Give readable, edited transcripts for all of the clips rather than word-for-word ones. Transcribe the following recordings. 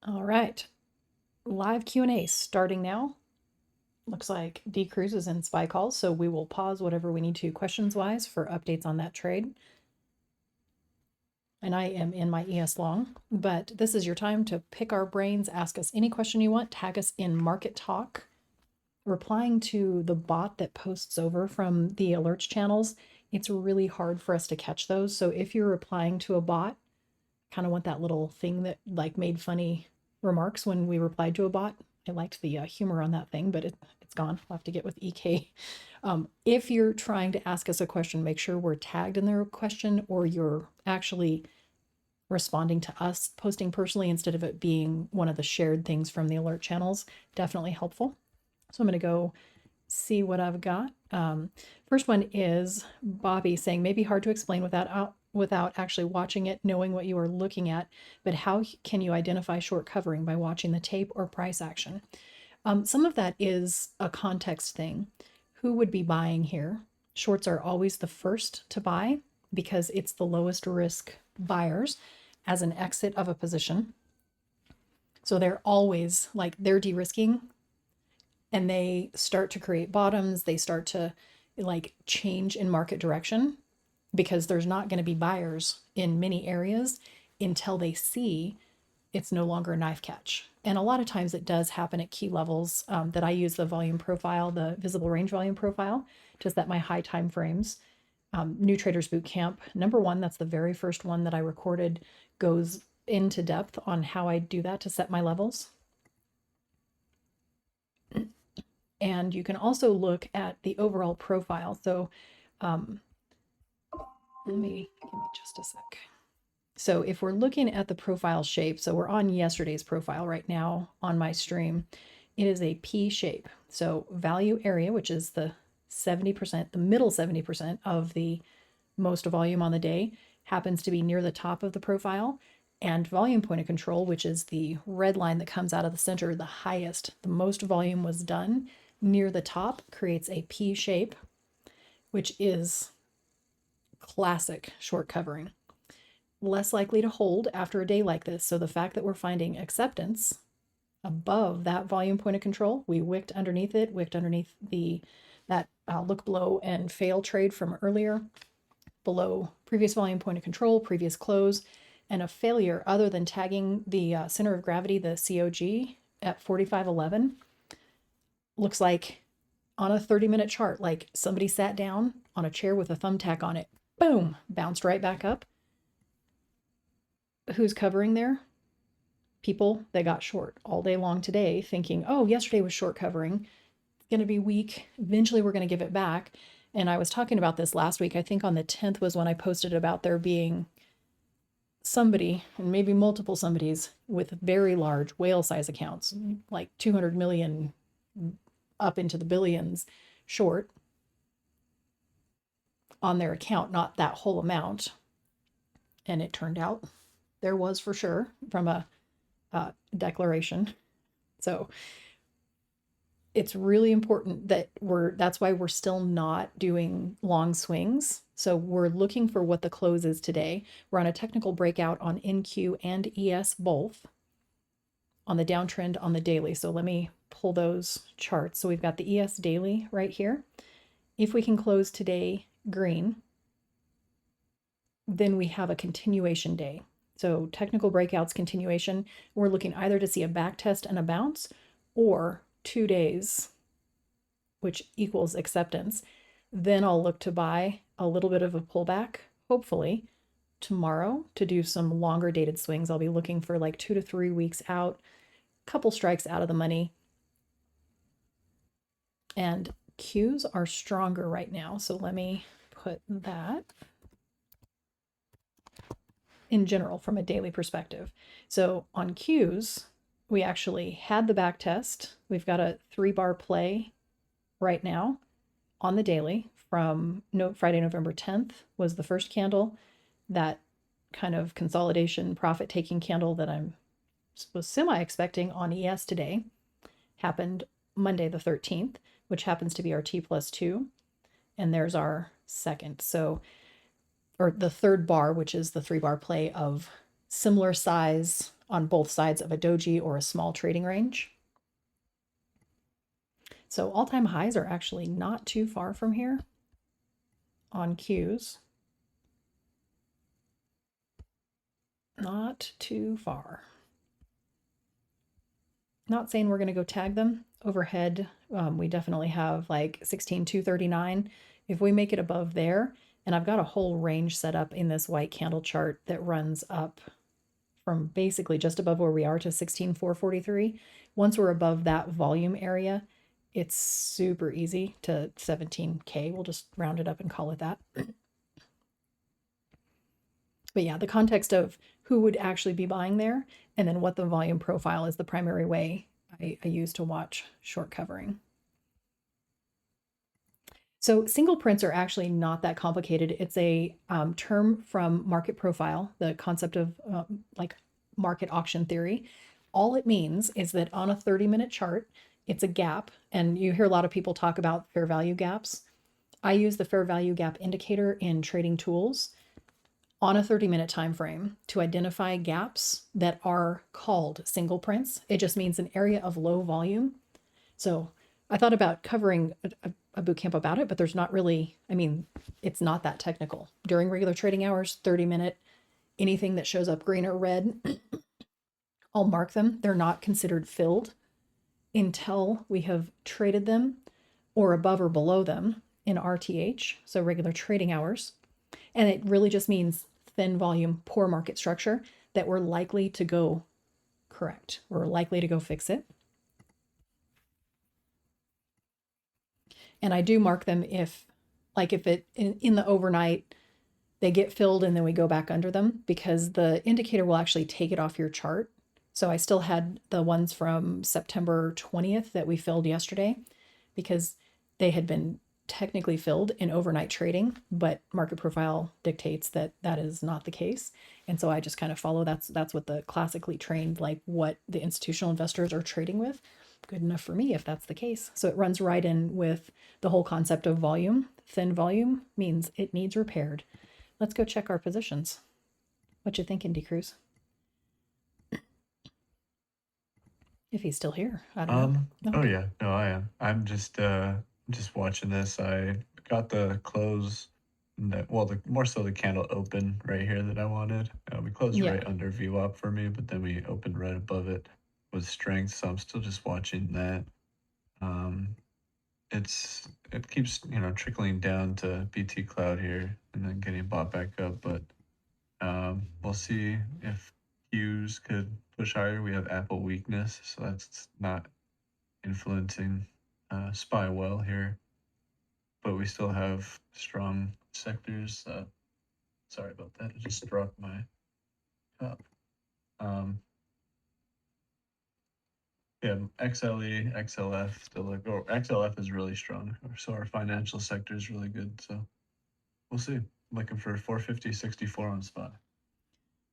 All right, live Q&A starting now. Looks like D Cruz is in SPY calls, so we will pause whatever we need to questions-wise for updates on that trade. And I am in my ES long, but this is your time to pick our brains, ask us any question you want, tag us in Market Talk. Replying to the bot that posts over from the alerts channels, it's really hard for us to catch those. So if you're replying to a bot, kind of want that little thing that like made funny remarks when we replied to a bot. I liked the humor on that thing, but it's gone. I'll have to get with EK. If you're trying to ask us a question, make sure we're tagged in their question or you're actually responding to us posting personally instead of it being one of the shared things from the alert channels. Definitely helpful. So I'm going to go see what I've got. First one is Bobby saying, maybe hard to explain without actually watching it, knowing what you are looking at, but how can you identify short covering by watching the tape or price action? Some of that is a context thing. Who would be buying here? Shorts are always the first to buy because it's the lowest risk buyers as an exit of a position. So they're always like they're de-risking and they start to create bottoms. They start to like change in market direction because there's not going to be buyers in many areas until they see it's no longer a knife catch. And a lot of times it does happen at key levels that I use the volume profile, the visible range volume profile, to set my high time frames. New Traders Boot Camp, number one, that's the very first one that I recorded, goes into depth on how I do that to set my levels. And you can also look at the overall profile. So give me just a sec. So if we're looking at the profile shape, so we're on yesterday's profile right now on my stream, it is a P shape. So value area, which is the 70%, the middle 70% of the most volume on the day, happens to be near the top of the profile. And volume point of control, which is the red line that comes out of the center, the highest, the most volume was done near the top, creates a P shape, which is classic short covering. Less likely to hold after a day like this. So the fact that we're finding acceptance above that volume point of control, we wicked underneath it, wicked underneath that look below and fail trade from earlier, below previous volume point of control, previous close, and a failure other than tagging the center of gravity, the COG at 4511, looks like on a 30-minute chart, like somebody sat down on a chair with a thumbtack on it, boom, bounced right back up. Who's covering there? People that got short all day long today thinking, oh, yesterday was short covering. It's going to be weak. Eventually we're going to give it back. And I was talking about this last week. I think on the 10th was when I posted about there being somebody, and maybe multiple somebodies, with very large whale size accounts, like 200 million up into the billions short on their account, not that whole amount. And it turned out there was for sure from a declaration. So it's really important that that's why we're still not doing long swings. So we're looking for what the close is today. We're on a technical breakout on NQ and ES both on the downtrend on the daily. So let me pull those charts. So we've got the ES daily right here. If we can close today green, then we have a continuation day. So technical breakouts, continuation, we're looking either to see a back test and a bounce or 2 days, which equals acceptance. Then I'll look to buy a little bit of a pullback, hopefully tomorrow, to do some longer dated swings. I'll be looking for like 2 to 3 weeks out, a couple strikes out of the money. And Qs are stronger right now. So let me put that in general from a daily perspective. So on Qs, we actually had the back test. We've got a 3-bar play right now on the daily from Friday, November 10th was the first candle. That kind of consolidation profit taking candle that was semi-expecting on ES today happened Monday the 13th, which happens to be our T+2. And there's our second. So, or the third bar, which is the 3-bar play of similar size on both sides of a doji or a small trading range. So all-time highs are actually not too far from here on Qs. Not too far. Not saying we're going to go tag them. Overhead, we definitely have like 16,239. If we make it above there, and I've got a whole range set up in this white candle chart that runs up from basically just above where we are to 16,443. Once we're above that volume area, it's super easy to 17K. We'll just round it up and call it that. But yeah, the context of who would actually be buying there, and then what the volume profile is the primary way I use to watch short covering. So single prints are actually not that complicated. It's a term from market profile, the concept of like market auction theory. All it means is that on a 30-minute chart, it's a gap, and you hear a lot of people talk about fair value gaps. I use the fair value gap indicator in trading tools on a 30-minute time frame to identify gaps that are called single prints. It just means an area of low volume. So I thought about covering a boot camp about it, but there's not really, I mean, it's not that technical. During regular trading hours, 30-minute, anything that shows up green or red, I'll mark them. They're not considered filled until we have traded them or above or below them in RTH, so regular trading hours. And it really just means thin volume, poor market structure that we're likely to go correct. We're likely to go fix it. And I do mark them if it in the overnight, they get filled and then we go back under them, because the indicator will actually take it off your chart. So I still had the ones from September 20th that we filled yesterday because they had been technically filled in overnight trading, but market profile dictates that that is not the case. And so I just kind of follow that's what the classically trained, like what the institutional investors are trading with. Good enough for me if that's the case. So it runs right in with the whole concept of volume. Thin volume means it needs repaired. Let's go check our positions. What you think, Indy Cruz? If he's still here, I don't know. Oh yeah, no, I am. I'm just watching this. I got the close that, well, the more so the candle open right here that I wanted. We closed Yeah. right under VWAP for me, but then we opened right above it with strength, so I'm still just watching that. Um, it keeps, trickling down to BT Cloud here and then getting bought back up, but we'll see if Qs could push higher. We have Apple weakness, so that's not influencing SPY well here, but we still have strong sectors. Sorry about that. I just dropped my cup. Um, yeah, XLE, XLF still look, or XLF is really strong. So our financial sector is really good. So we'll see. I'm looking for 450.64 on SPY.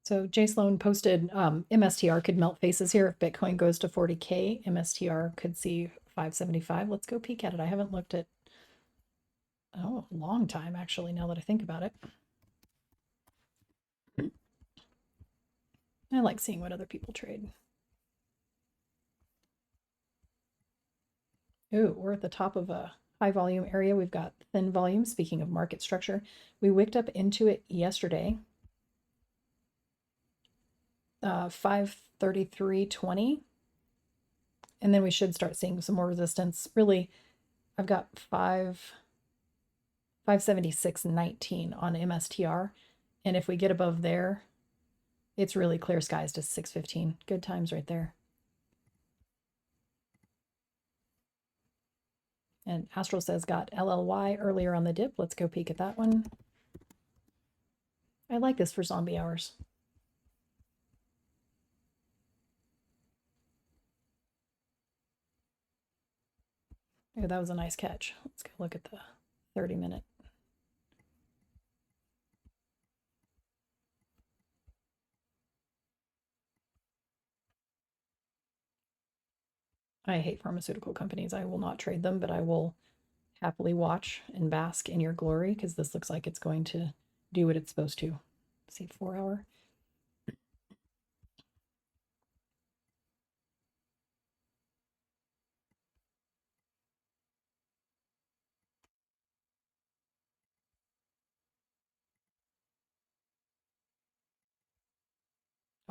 So Jay Sloan posted MSTR could melt faces here if Bitcoin goes to 40K. MSTR could see 575. Let's go peek at it. I haven't looked at a long time actually, now that I think about it. I like seeing what other people trade. Ooh, we're at the top of a high volume area. We've got thin volume. Speaking of market structure, we wicked up into it yesterday. 533.20. And then we should start seeing some more resistance. Really, I've got 576.19 on MSTR. And if we get above there, it's really clear skies to 615. Good times right there. And Astral says got LLY earlier on the dip. Let's go peek at that one. I like this for zombie hours. Oh, that was a nice catch. Let's go look at the 30-minute. I hate pharmaceutical companies. I will not trade them, but I will happily watch and bask in your glory because this looks like it's going to do what it's supposed to. Let's see, 4 hour.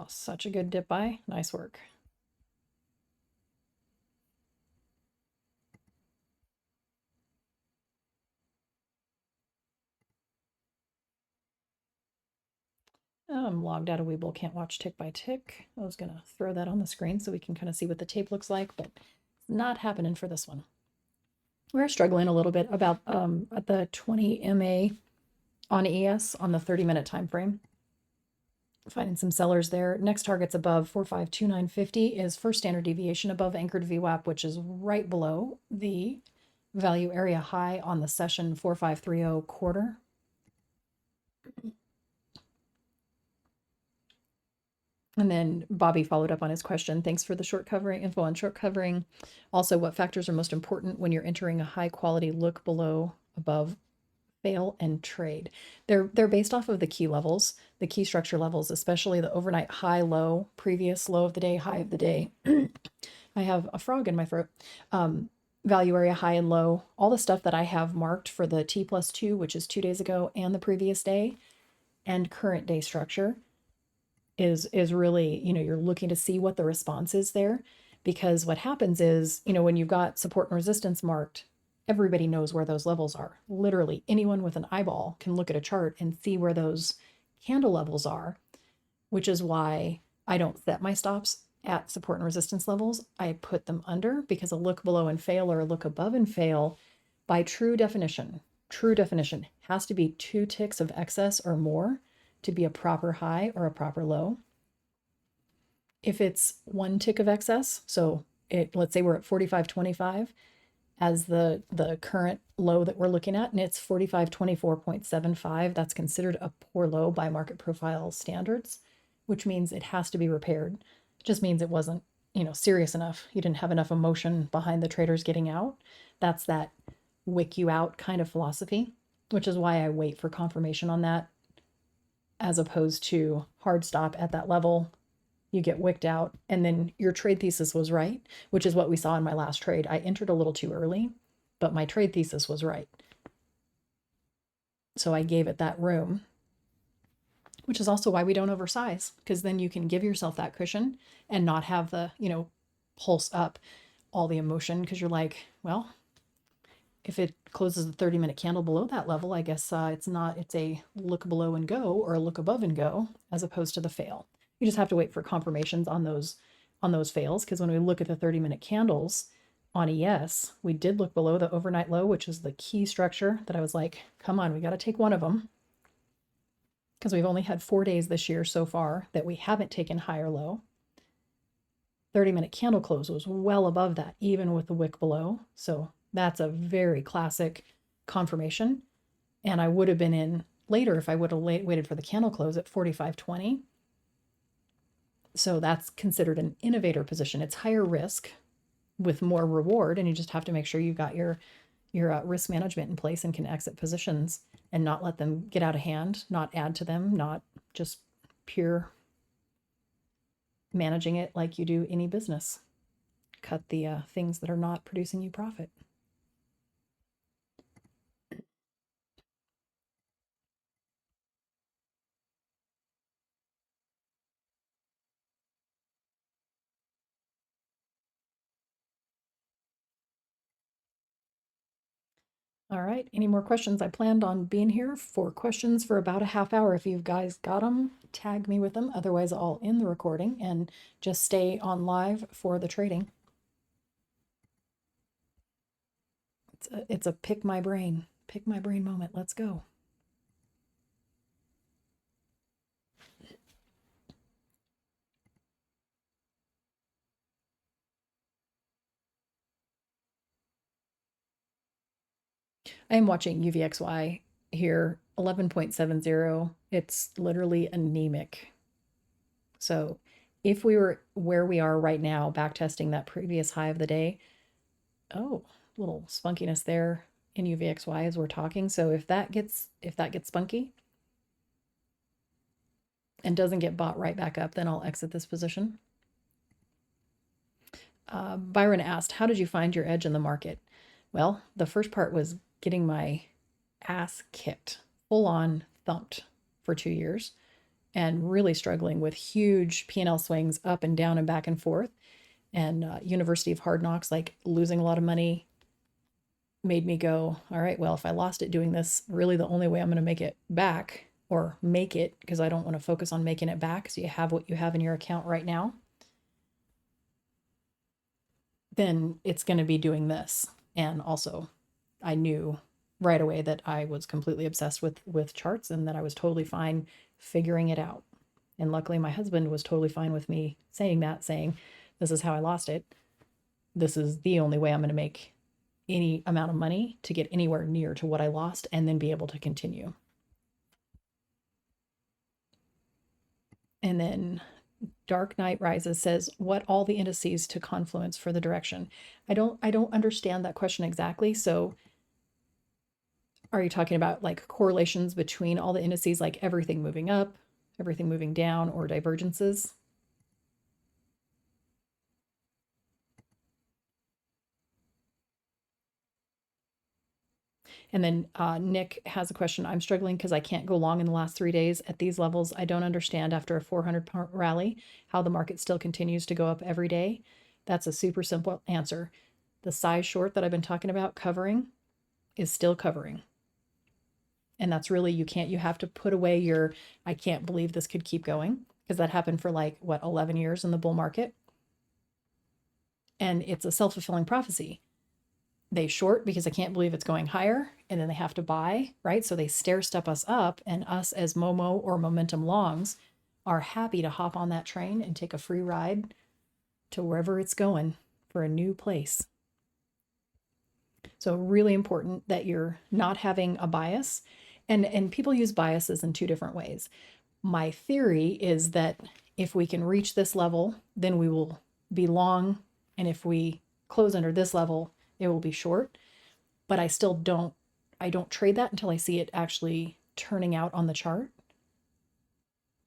Oh, such a good dip buy. Nice work. I'm logged out of Webull, can't watch tick by tick. I was gonna throw that on the screen so we can kind of see what the tape looks like, but it's not happening for this one. We're struggling a little bit about at the 20 MA on ES on the 30-minute time frame. Finding some sellers there. Next target's above 452950 is first standard deviation above anchored VWAP, which is right below the value area high on the session 4530 quarter. And then Bobby followed up on his question. Thanks for the short covering info on short covering. Also, what factors are most important when you're entering a high quality look below, above, fail, and trade? They're based off of the key levels, the key structure levels, especially the overnight high, low, previous low of the day, high of the day. I have a frog in my throat. Value area high and low, all the stuff that I have marked for the T+2, which is 2 days ago, and the previous day, and current day structure is really, you're looking to see what the response is there, because what happens is, when you've got support and resistance marked, everybody knows where those levels are. Literally anyone with an eyeball can look at a chart and see where those candle levels are, which is why I don't set my stops at support and resistance levels. I put them under, because a look below and fail or a look above and fail, by true definition, has to be 2 ticks of excess or more to be a proper high or a proper low. If it's 1 tick of excess, so let's say we're at 45.25 as the current low that we're looking at, and it's 45.24.75, that's considered a poor low by market profile standards, which means it has to be repaired. It just means it wasn't, serious enough. You didn't have enough emotion behind the traders getting out. That's that wick you out kind of philosophy, which is why I wait for confirmation on that, as opposed to hard stop at that level. You get wicked out, and then your trade thesis was right, which is what we saw in my last trade. I entered a little too early, but my trade thesis was right. So I gave it that room, which is also why we don't oversize, because then you can give yourself that cushion and not have the, pulse up all the emotion, because you're like, well, if it closes the 30-minute candle below that level, I guess it's a look below and go, or a look above and go, as opposed to the fail. You just have to wait for confirmations on those fails, because when we look at the 30-minute candles on ES, we did look below the overnight low, which is the key structure that I was like, come on, we got to take one of them, because we've only had 4 days this year so far that we haven't taken high or low. 30-minute candle close was well above that, even with the wick below. So that's a very classic confirmation. And I would have been in later if I would have waited for the candle close at 45.20. So that's considered an innovator position. It's higher risk with more reward, and you just have to make sure you've got your risk management in place and can exit positions and not let them get out of hand, not add to them, not just pure managing it like you do any business. Cut the things that are not producing you profit. All right, any more questions? I planned on being here for questions for about a half hour. If you guys got them, tag me with them. Otherwise, I'll end the recording and just stay on live for the trading. It's a pick my brain moment. Let's go. I am watching UVXY here, 11.70. It's literally anemic. So if we were where we are right now, backtesting that previous high of the day, oh, little spunkiness there in UVXY as we're talking. So if that gets spunky and doesn't get bought right back up, then I'll exit this position. Byron asked, how did you find your edge in the market? Well, the first part was getting my ass kicked, full on thumped for 2 years. and really struggling with huge P&L swings up and down and back and forth. And University of Hard Knocks, like losing a lot of money, made me go, all right, well, if I lost it doing this, really the only way I'm going to make it back, or make it, because I don't want to focus on making it back, so you have what you have in your account right now, then it's going to be doing this. And also, I knew right away that I was completely obsessed with charts, and that I was totally fine figuring it out. And luckily my husband was totally fine with me saying that, saying, this is how I lost it. This is the only way I'm going to make any amount of money to get anywhere near to what I lost and then be able to continue. And then Dark Knight Rises says, what all the indices to confluence for the direction? I don't understand that question exactly. So are you talking about like correlations between all the indices, like everything moving up, everything moving down, or divergences? And then Nick has a question. I'm struggling because I can't go long in the last 3 days at these levels. I don't understand after a 400 rally how the market still continues to go up every day. That's a super simple answer. The size short that I've been talking about covering is still covering. And that's really, you have to put away your, I can't believe this could keep going, because that happened for like, what, 11 years in the bull market. And it's a self-fulfilling prophecy. They short because I can't believe it's going higher, and then they have to buy, right? So they stair step us up, and us as Momo or momentum longs are happy to hop on that train and take a free ride to wherever it's going for a new place. So really important that you're not having a bias. And people use biases in two different ways. My theory is that if we can reach this level, then we will be long, and if we close under this level, it will be short. But I don't trade that until I see it actually turning out on the chart.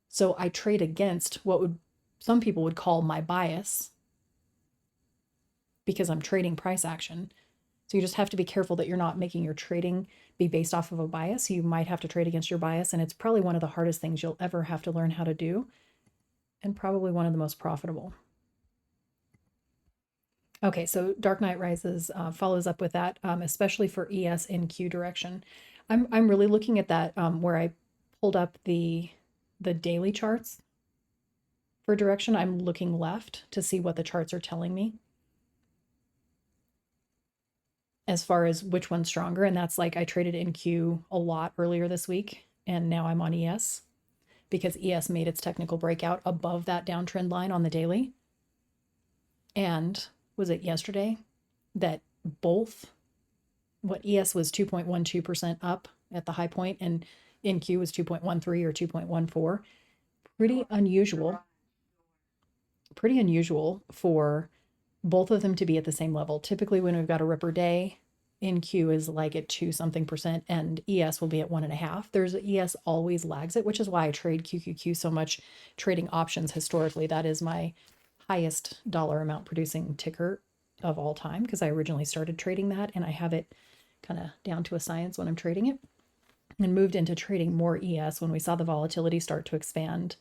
So I trade against what some people would call my bias, because I'm trading price action. So you just have to be careful that you're not making your trading be based off of a bias. You might have to trade against your bias, and it's probably one of the hardest things you'll ever have to learn how to do, and probably one of the most profitable. Okay, so Dark Knight Rises follows up with that, especially for ES in Q direction. I'm really looking at that where I pulled up the daily charts for direction. I'm looking left to see what the charts are telling me as far as which one's stronger. And that's like, I traded NQ a lot earlier this week, and now I'm on ES because ES made its technical breakout above that downtrend line on the daily. And was it yesterday that both, what, ES was 2.12% up at the high point, and NQ was 2.13 or 2.14. Pretty unusual for both of them to be at the same level. Typically when we've got a ripper day, NQ is like at 2 something percent, and ES will be at 1.5. There's ES always lags it, which is why I trade QQQ so much, trading options historically. That is my highest dollar amount producing ticker of all time, because I originally started trading that, and I have it kind of down to a science when I'm trading it, and moved into trading more ES when we saw the volatility start to expand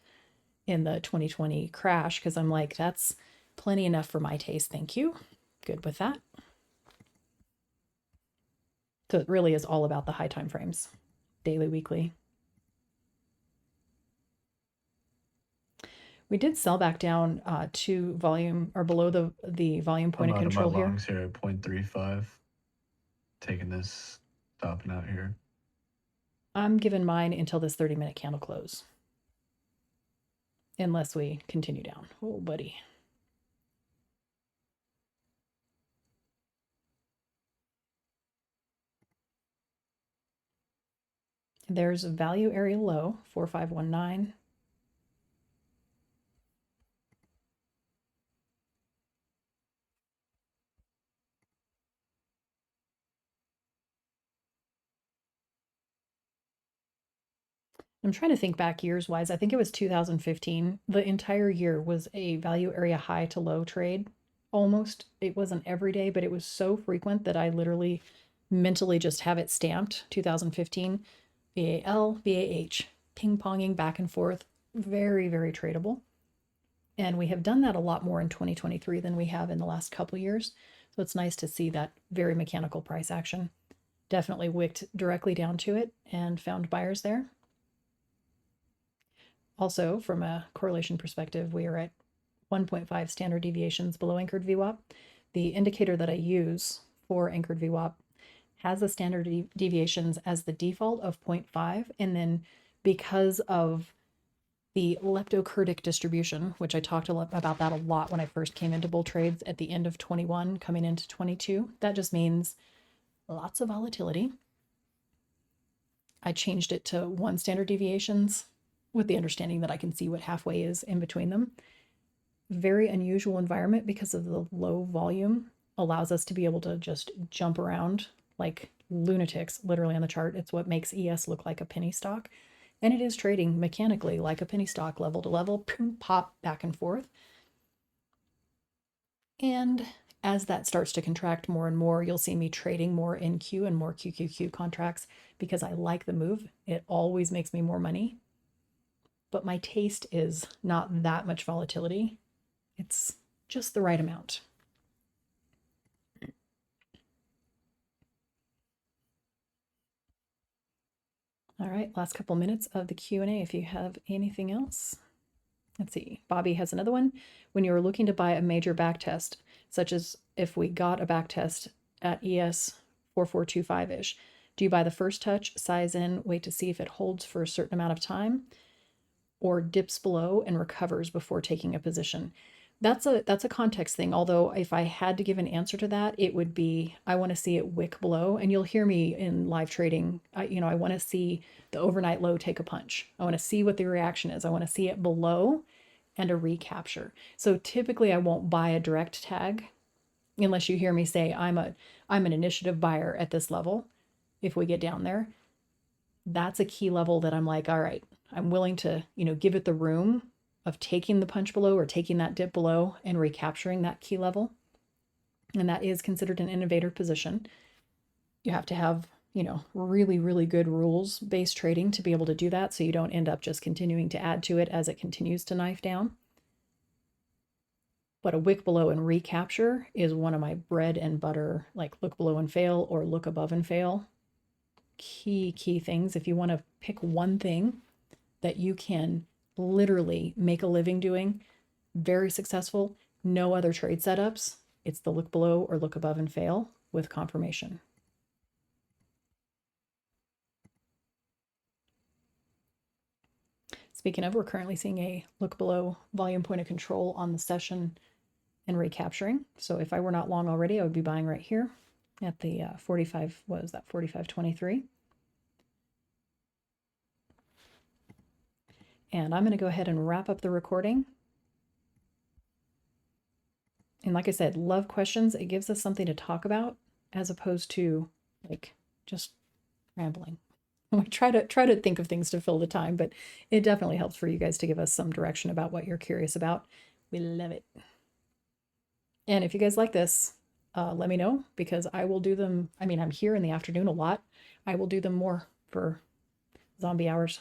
in the 2020 crash, because I'm like, that's plenty enough for my taste, thank you. Good with that. So it really is all about the high time frames, daily, weekly. We did sell back down to volume, or below the volume point of control here. I'm out of my longs here at 0.35. Taking this, stopping out here. I'm giving mine until this 30-minute candle close, unless we continue down. Oh, buddy. There's a value area low, 4519. I'm trying to think back years wise. I think it was 2015. The entire year was a value area high to low trade. Almost. It wasn't every day, but it was so frequent that I literally mentally just have it stamped 2015 VAL, VAH, ping ponging back and forth very, very tradable. And we have done that a lot more in 2023 than we have in the last couple years. So it's nice to see that very mechanical price action. Definitely wicked directly down to it and found buyers there. Also, from a correlation perspective, we are at 1.5 standard deviations below anchored VWAP. The indicator that I use for anchored VWAP has the standard deviations as the default of 0.5. And then because of the leptokurtic distribution, which I talked about that a lot when I first came into bull trades at the end of 21, coming into 22, that just means lots of volatility. I changed it to 1 standard deviations with the understanding that I can see what halfway is in between them. Very unusual environment because of the low volume allows us to be able to just jump around like lunatics literally on the chart. It's what makes ES look like a penny stock. And it is trading mechanically like a penny stock, level to level, boom, pop, back and forth. And as that starts to contract more and more, you'll see me trading more NQ and more QQQ contracts because I like the move. It always makes me more money. But my taste is not that much volatility. It's just the right amount. All right, last couple minutes of the Q&A if you have anything else. Let's see, Bobby has another one. When you're looking to buy a major backtest, such as if we got a backtest at ES 4425-ish, do you buy the first touch, size in, wait to see if it holds for a certain amount of time, or dips below and recovers before taking a position? That's a context thing. Although if I had to give an answer to that, it would be I want to see it wick below. And you'll hear me in live trading. I want to see the overnight low take a punch. I want to see what the reaction is. I want to see it below and a recapture. So typically I won't buy a direct tag unless you hear me say I'm an initiative buyer at this level. If we get down there, that's a key level that I'm like, all right, I'm willing to, give it the room of taking the punch below or taking that dip below and recapturing that key level. And that is considered an innovator position. You have to have, really, really good rules-based trading to be able to do that, so you don't end up just continuing to add to it as it continues to knife down. But a wick below and recapture is one of my bread and butter, like look below and fail or look above and fail. Key things. If you want to pick one thing that you can literally make a living doing, very successful, no other trade setups, it's the look below or look above and fail with confirmation. Speaking of, we're currently seeing a look below volume point of control on the session and recapturing. So if I were not long already, I would be buying right here at the 45, what is that, 45.23. And I'm going to go ahead and wrap up the recording. And like I said, love questions. It gives us something to talk about as opposed to like just rambling. We try to think of things to fill the time, but it definitely helps for you guys to give us some direction about what you're curious about. We love it. And if you guys like this, let me know because I will do them. I mean, I'm here in the afternoon a lot. I will do them more for zombie hours.